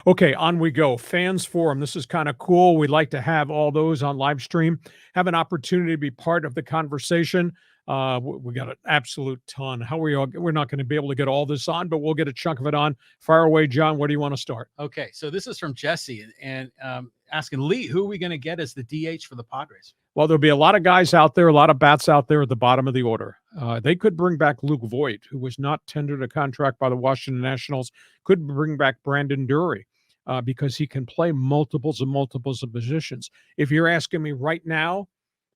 Okay, on we go. Fans forum. This is kind of cool. We'd like to have all those on live stream, have an opportunity to be part of the conversation. We got an absolute ton. How we all, we're not going to be able to get all this on, but we'll get a chunk of it on. Fire away, John. Where do you want to start? Okay, so this is from Jesse and asking Lee, who are we going to get as the DH for the Padres? Well, there'll be a lot of guys out there, a lot of bats out there at the bottom of the order. They could bring back Luke Voigt, who was not tendered a contract by the Washington Nationals, could bring back Brandon Drury because he can play multiples and multiples of positions. If you're asking me right now,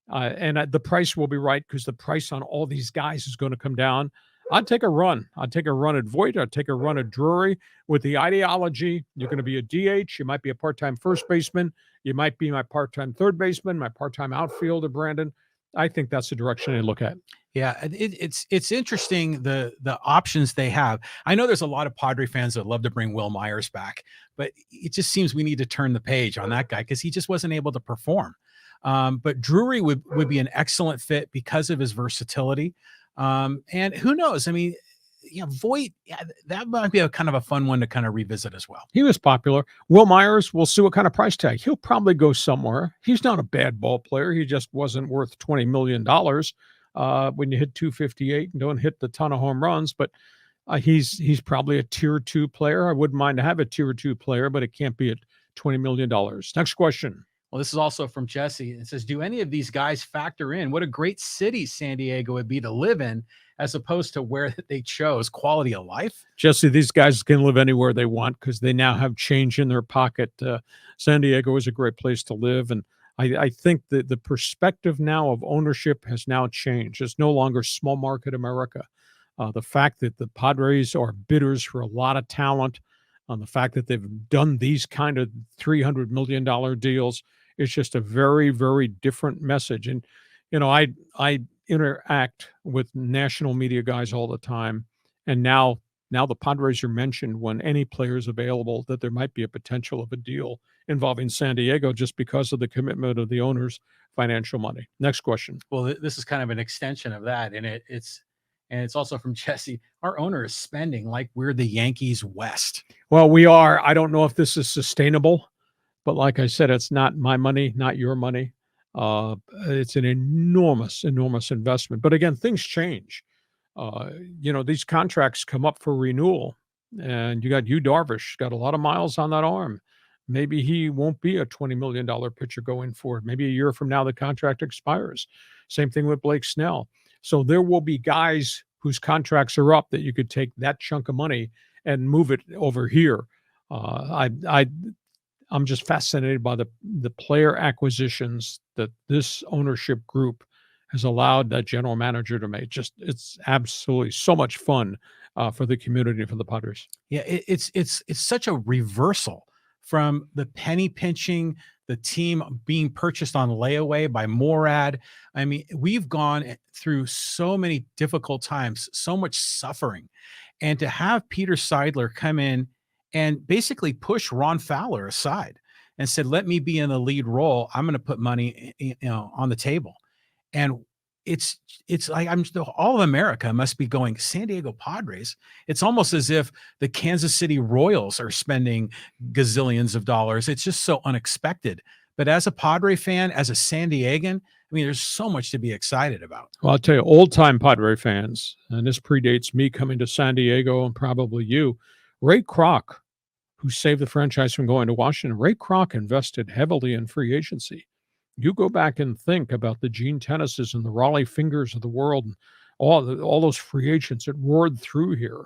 the price will be right because the price on all these guys is going to come down. I'd take a run. I'd take a run at Voigt. I'd take a run at Drury. With the ideology, you're going to be a DH. You might be a part-time first baseman. You might be my part-time third baseman, my part-time outfielder, Brandon. I think that's the direction I look at. Yeah, it's interesting the options they have. I know there's a lot of Padre fans that love to bring Will Myers back, but it just seems we need to turn the page on that guy because he just wasn't able to perform. But Drury would be an excellent fit because of his versatility. And who knows? I mean, Voigt, that might be a kind of a fun one to kind of revisit as well. He was popular. Will Myers, we'll see what kind of price tag. He'll probably go somewhere. He's not a bad ball player. He just wasn't worth $20 million when you hit 258 and don't hit the ton of home runs. But he's probably a tier 2 player. I wouldn't mind to have a tier 2 player, but it can't be at $20 million. Next question. Well, this is also from Jesse. It says, do any of these guys factor in what a great city San Diego would be to live in as opposed to where they chose? Quality of life? Jesse, these guys can live anywhere they want because they now have change in their pocket. San Diego is a great place to live. And I think that the perspective now of ownership has now changed. It's no longer small market America. The fact that the Padres are bidders for a lot of talent, on the fact that they've done these kind of $300 million deals, it's just a very, very different message. And, I interact with national media guys all the time. And now the Padres are mentioned when any player is available that there might be a potential of a deal involving San Diego just because of the commitment of the owners' financial money. Next question. Well, this is kind of an extension of that. And it's also from Jesse. Our owner is spending like we're the Yankees West. Well, we are. I don't know if this is sustainable. But like I said, it's not my money, not your money. It's an enormous, enormous investment. But again, things change. These contracts come up for renewal, and you got Yu Darvish, got a lot of miles on that arm. Maybe he won't be a $20 million pitcher going forward. Maybe a year from now, the contract expires. Same thing with Blake Snell. So there will be guys whose contracts are up that you could take that chunk of money and move it over here. I'm just fascinated by the player acquisitions that this ownership group has allowed that general manager to make. It's absolutely so much fun for the community, for the Padres. Yeah, it's such a reversal from the penny pinching, the team being purchased on layaway by Morad. I mean, we've gone through so many difficult times, so much suffering, and to have Peter Seidler come in and basically push Ron Fowler aside and said, let me be in the lead role. I'm going to put money, on the table. And it's like all of America must be going, San Diego Padres. It's almost as if the Kansas City Royals are spending gazillions of dollars. It's just so unexpected. But as a Padre fan, as a San Diegan, I mean, there's so much to be excited about. Well, I'll tell you, old-time Padre fans, and this predates me coming to San Diego and probably you, Ray Kroc, who saved the franchise from going to Washington. Ray Kroc invested heavily in free agency. You go back and think about the Gene Tennises and the Raleigh Fingers of the world and all those free agents that roared through here.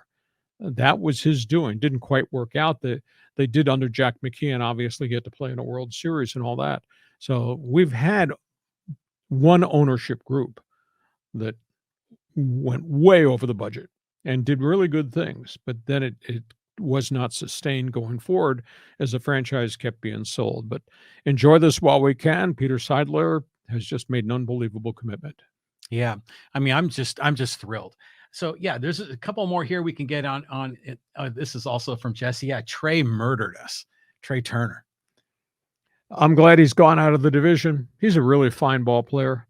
That was his doing. Didn't quite work out. They did under Jack McKeon, obviously, get to play in a World Series and all that. So we've had one ownership group that went way over the budget and did really good things, but then it was not sustained going forward as the franchise kept being sold. But enjoy this while we can. Peter Seidler has just made an unbelievable commitment. Yeah. I mean, I'm just thrilled. So yeah, there's a couple more here we can get on it. This is also from Jesse. Yeah. Trey murdered us. Trey Turner. I'm glad he's gone out of the division. He's a really fine ball player.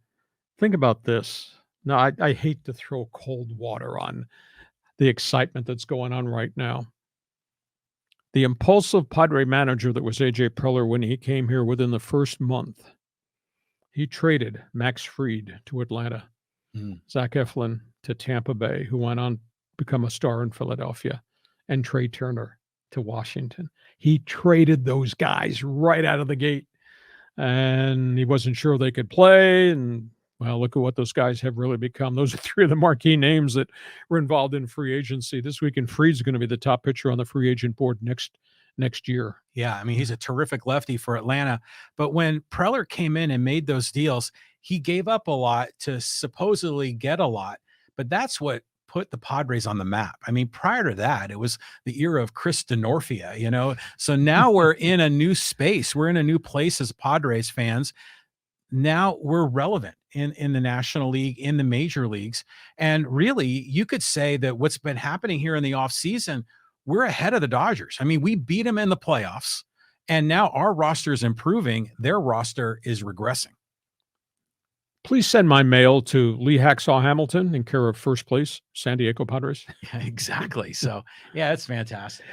Think about this. Now, I hate to throw cold water on the excitement that's going on right now. The impulsive Padre manager that was A.J. Preller when he came here within the first month, he traded Max Fried to Atlanta, Zach Eflin to Tampa Bay, who went on to become a star in Philadelphia, and Trey Turner to Washington. He traded those guys right out of the gate, and he wasn't sure they could play. And well, look at what those guys have really become. Those are three of the marquee names that were involved in free agency this week. And Fried's going to be the top pitcher on the free agent board next year. Yeah, I mean, he's a terrific lefty for Atlanta. But when Preller came in and made those deals, he gave up a lot to supposedly get a lot. But that's what put the Padres on the map. I mean, prior to that, it was the era of Chris Denorfia, you know? So now we're in a new space. We're in a new place as Padres fans. Now we're relevant in the National League, in the major leagues. And really, you could say that what's been happening here in the offseason, we're ahead of the Dodgers. I mean, we beat them in the playoffs, and now our roster is improving. Their roster is regressing. Please send my mail to Lee Hacksaw Hamilton in care of First Place, San Diego Padres. Yeah, exactly. So, yeah, it's fantastic.